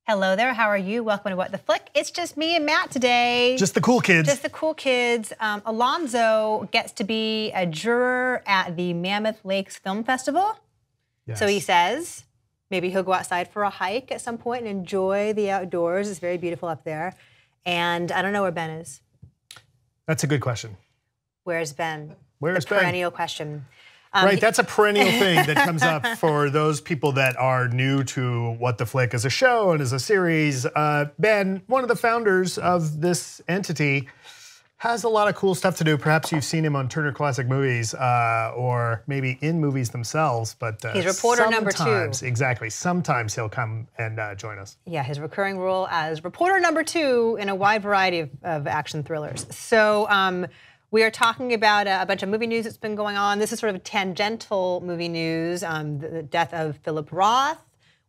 Hello there, how are you? Welcome to What the Flick. It's just me and Matt today. Just the cool kids. Just the cool kids. Alonzo gets to be a juror at the Mammoth Lakes Film Festival. Yes. So he says maybe he'll go outside for a hike at some point and enjoy the outdoors. It's very beautiful up there. And I don't know where Ben is. That's a good question. Where's Ben? Where's Ben? Perennial question. Right, that's a perennial thing that comes up for those people that are new to What the Flick as a show and as a series. Ben, one of the founders of this entity, has a lot of cool stuff to do. Perhaps you've seen him on Turner Classic Movies or maybe in movies themselves. But he's reporter number 2. Exactly. Sometimes he'll come and join us. Yeah, his recurring role as reporter number 2 in a wide variety of action thrillers. So we are talking about a bunch of movie news that's been going on. This is sort of tangential movie news. The death of Philip Roth,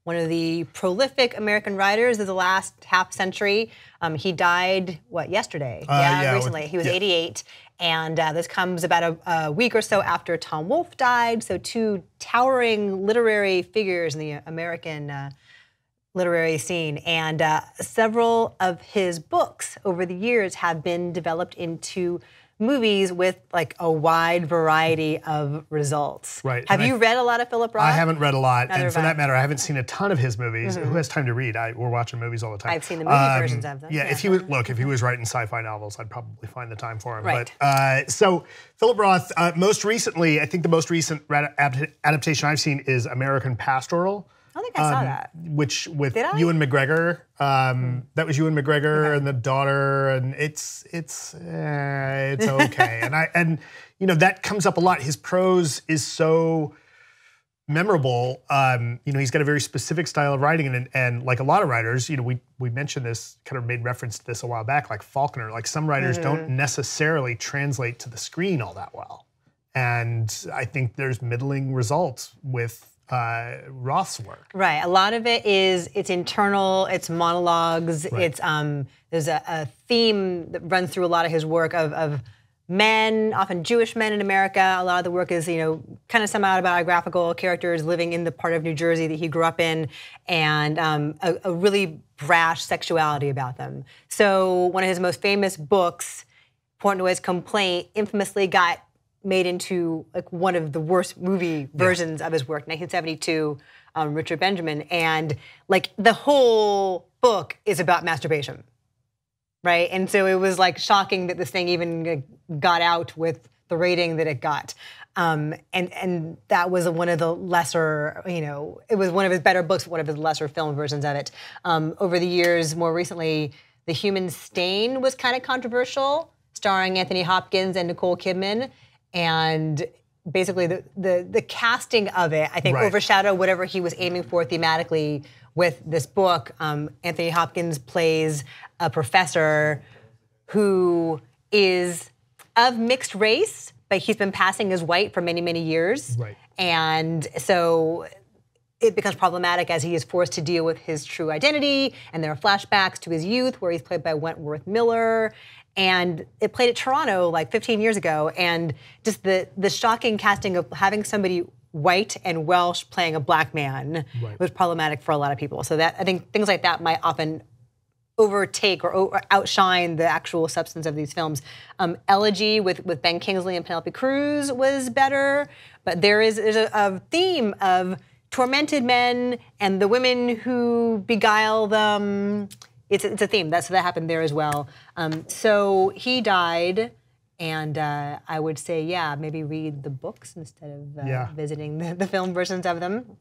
one of the prolific American writers of the last half century. He died, what, yesterday? Recently. He was 88. And this comes about a week or so after Tom Wolfe died. So 2 towering literary figures in the American literary scene. And several of his books over the years have been developed into movies with like a wide variety of results. Right. Have you read a lot of Philip Roth? I haven't read a lot, Neither and for that matter, I haven't seen a ton of his movies. Who has time to read? We're watching movies all the time. I've seen the movie versions of them. Yeah, if he was if he was writing sci-fi novels, I'd probably find the time for him. Right. But so Philip Roth, most recently, I think the most recent adaptation I've seen is American Pastoral. I don't think I saw that. Which with Ewan McGregor, that was Ewan McGregor and the daughter, and it's okay. and you know that comes up a lot. His prose is so memorable. You know, he's got a very specific style of writing, and like a lot of writers, you know, we mentioned this, kind of made reference to this a while back, like Faulkner. Like some writers don't necessarily translate to the screen all that well, and I think there's middling results with Roth's work. Right. A lot of it is it's internal, it's monologues, it's there's a theme that runs through a lot of his work of men, often Jewish men in America. A lot of the work is, you know, kind of semi-autobiographical characters living in the part of New Jersey that he grew up in, and a really brash sexuality about them. So one of his most famous books, Portnoy's Complaint, infamously got made into like one of the worst movie versions of his work, 1972, Richard Benjamin. And like the whole book is about masturbation, right? And so it was like shocking that this thing even got out with the rating that it got. And that was one of the lesser, you know, it was one of his better books, one of his lesser film versions of it. Over the years, more recently, The Human Stain was kind of controversial, starring Anthony Hopkins and Nicole Kidman. And basically the casting of it, I think, overshadowed whatever he was aiming for thematically with this book. Anthony Hopkins plays a professor who is of mixed race, but he's been passing as white for many, many years. Right. And so it becomes problematic as he is forced to deal with his true identity, and there are flashbacks to his youth where he's played by Wentworth Miller. And it played at Toronto like 15 years ago, and just the shocking casting of having somebody white and Welsh playing a black man was problematic for a lot of people. So that I think things like that might often overtake or outshine the actual substance of these films. Elegy with Ben Kingsley and Penelope Cruz was better, but there's a theme of tormented men and the women who beguile them. It's a theme. That happened there as well. So he died, and I would say, yeah, maybe read the books instead of visiting the film versions of them.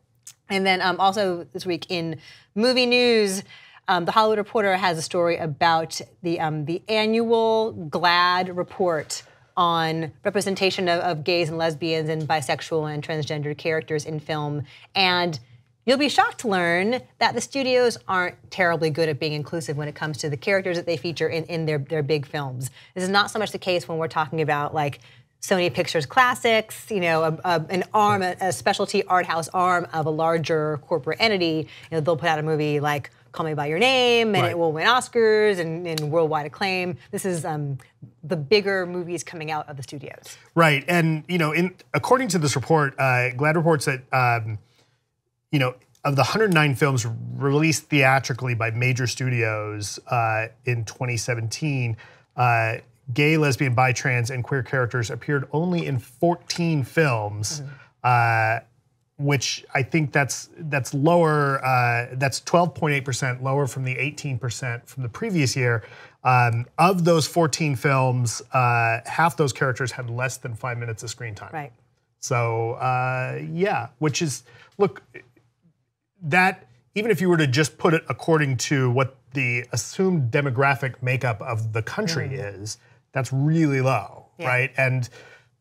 And then also this week in movie news, The Hollywood Reporter has a story about the annual GLAAD report on representation of gays and lesbians and bisexual and transgender characters in film. And you'll be shocked to learn that the studios aren't terribly good at being inclusive when it comes to the characters that they feature in their big films. This is not so much the case when we're talking about like Sony Pictures Classics, you know, an arm, a specialty art house arm of a larger corporate entity. You know, they'll put out a movie like Call Me By Your Name, and it will win Oscars and worldwide acclaim. This is the bigger movies coming out of the studios. Right, and you know, according to this report, GLAAD reports that you know, of the 109 films released theatrically by major studios in 2017, gay, lesbian, bi, trans, and queer characters appeared only in 14 films, which I think that's lower. That's 12.8% lower from the 18% from the previous year. Of those 14 films, half those characters had less than 5 minutes of screen time. Right. So yeah, which is, look, that even if you were to just put it according to what the assumed demographic makeup of the country is, that's really low, right? And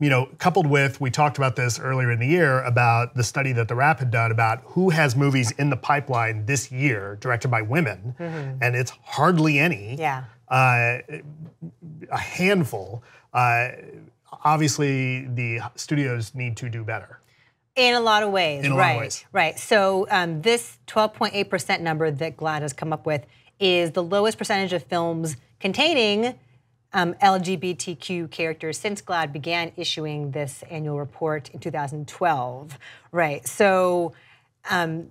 you know, coupled with, we talked about this earlier in the year about the study that the Wrap had done about who has movies in the pipeline this year directed by women, and it's hardly any. Yeah. A handful. Obviously, the studios need to do better. In a lot of ways, in a lot of ways. Right. So this 12.8% number that GLAAD has come up with is the lowest percentage of films containing LGBTQ characters since GLAAD began issuing this annual report in 2012. Right. So one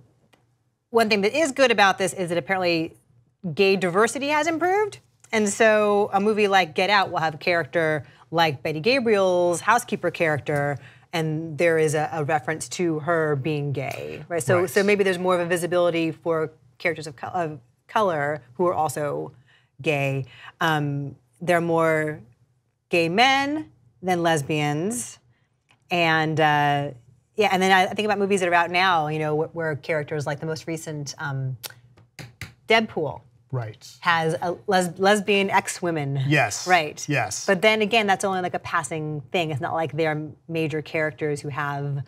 thing that is good about this is that apparently gay diversity has improved. And so a movie like Get Out will have a character like Betty Gabriel's housekeeper character, and there is a reference to her being gay, right? So maybe there's more of a visibility for characters of color who are also gay. There are more gay men than lesbians, and yeah, and then I think about movies that are out now, you know, where characters like the most recent Deadpool. Has a lesbian ex-women. Yes. Right. Yes. But then again, that's only like a passing thing. It's not like they're major characters who have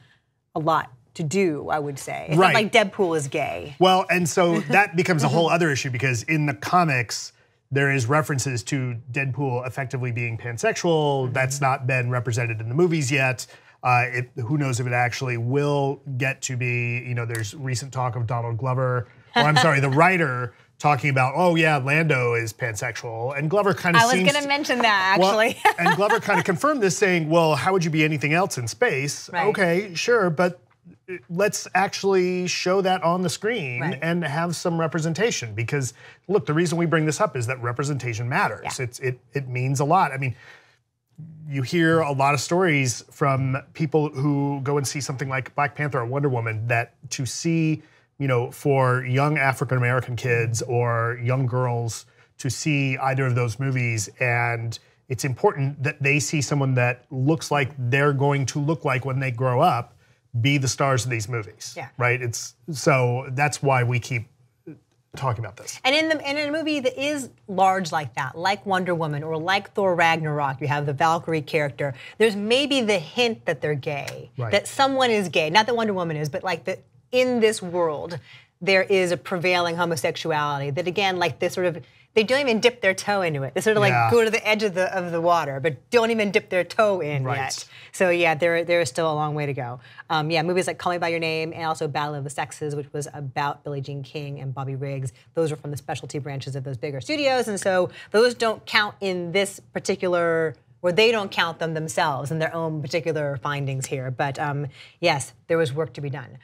a lot to do, I would say. It's not like Deadpool is gay. Well, and so that becomes a whole other issue because in the comics, there is references to Deadpool effectively being pansexual. That's not been represented in the movies yet. Who knows if it actually will get to be, you know, there's recent talk of Donald Glover, or I'm sorry, the writer talking about, oh yeah, Lando is pansexual, and Glover kind of I was going to mention that, actually. Well, and Glover kind of confirmed this, saying, well, how would you be anything else in space? Okay, sure, but let's actually show that on the screen and have some representation, because look, the reason we bring this up is that representation matters. It means a lot. I mean, you hear a lot of stories from people who go and see something like Black Panther or Wonder Woman, that to see, you know, for young African-American kids or young girls to see either of those movies, and it's important that they see someone that looks like they're going to look like when they grow up, be the stars of these movies, right? So that's why we keep talking about this. And in a movie that is large like that, like Wonder Woman or like Thor Ragnarok, you have the Valkyrie character, there's maybe the hint that they're gay, that someone is gay, not that Wonder Woman is, but like that in this world, there is a prevailing homosexuality that, again, like this sort of, they don't even dip their toe into it. They sort of like go to the edge of the water, but don't even dip their toe in yet. So yeah, there is still a long way to go. Yeah, movies like Call Me By Your Name and also Battle of the Sexes, which was about Billie Jean King and Bobby Riggs, those are from the specialty branches of those bigger studios, and so those don't count in this particular, or they don't count them themselves in their own particular findings here. But yes, there was work to be done.